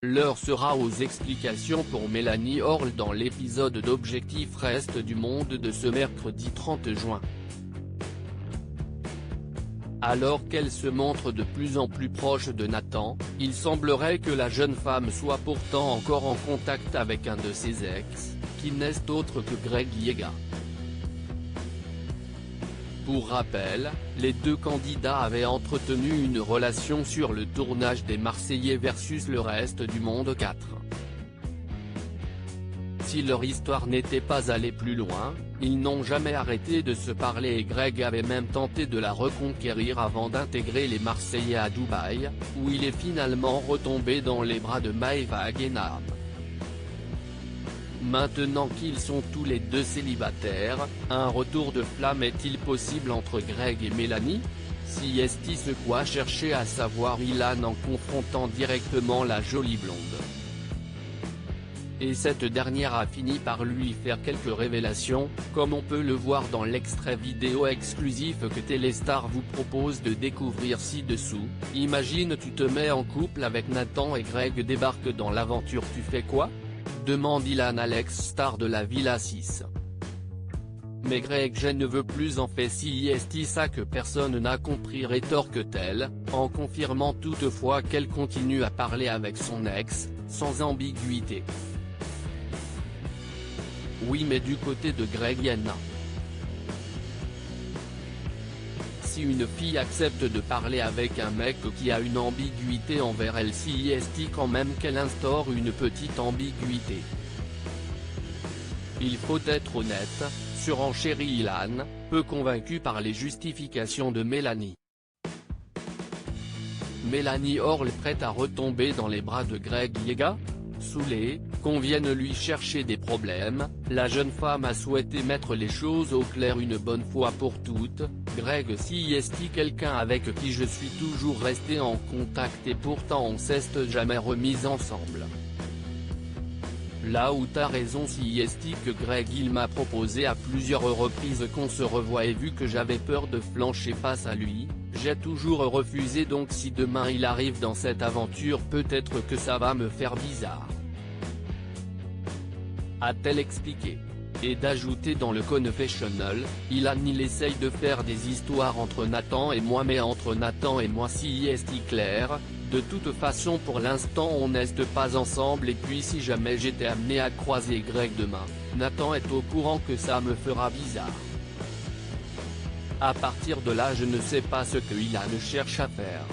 L'heure sera aux explications pour Mélanie Orle dans l'épisode d'Objectif Reste du Monde de ce mercredi 30 juin. Alors qu'elle se montre de plus en plus proche de Nathan, il semblerait que la jeune femme soit pourtant encore en contact avec un de ses ex, qui n'est autre que Greg Yega. Pour rappel, les deux candidats avaient entretenu une relation sur le tournage des Marseillais versus le Reste du Monde 4. Si leur histoire n'était pas allée plus loin, ils n'ont jamais arrêté de se parler et Greg avait même tenté de la reconquérir avant d'intégrer les Marseillais à Dubaï, où il est finalement retombé dans les bras de Maeva Guénam. Maintenant qu'ils sont tous les deux célibataires, un retour de flamme est-il possible entre Greg et Mélanie? Si est-il ce quoi chercher à savoir Ilan en confrontant directement la jolie blonde. Et cette dernière a fini par lui faire quelques révélations, comme on peut le voir dans l'extrait vidéo exclusif que Téléstar vous propose de découvrir ci-dessous. Imagine tu te mets en couple avec Nathan et Greg débarque dans l'aventure, tu fais quoi? Demande Ilan Alex, star de la Villa 6. Mais Greg je ne veux plus en fait si est ça que personne n'a compris, rétorque-t-elle, en confirmant toutefois qu'elle continue à parler avec son ex, sans ambiguïté. Oui mais du côté de Greg Yana. Si une fille accepte de parler avec un mec qui a une ambiguïté envers elle, si est quand même qu'elle instaure une petite ambiguïté. Il faut être honnête, surenchérit Ilan, peu convaincu par les justifications de Mélanie. Mélanie Orle prête à retomber dans les bras de Greg Yega? Saoulée, qu'on vienne lui chercher des problèmes, la jeune femme a souhaité mettre les choses au clair une bonne fois pour toutes. Greg si est quelqu'un avec qui je suis toujours resté en contact et pourtant on s'est jamais remis ensemble. Là où t'as raison si est que Greg il m'a proposé à plusieurs reprises qu'on se revoie et vu que j'avais peur de flancher face à lui, j'ai toujours refusé, donc si demain il arrive dans cette aventure peut-être que ça va me faire bizarre. A-t-elle expliqué. Et d'ajouter dans le confessionnal, Ilan il essaye de faire des histoires entre Nathan et moi, mais entre Nathan et moi si est clair, de toute façon pour l'instant on n'est pas ensemble et puis si jamais j'étais amené à croiser Greg demain, Nathan est au courant que ça me fera bizarre. À partir de là je ne sais pas ce que Ilan cherche à faire.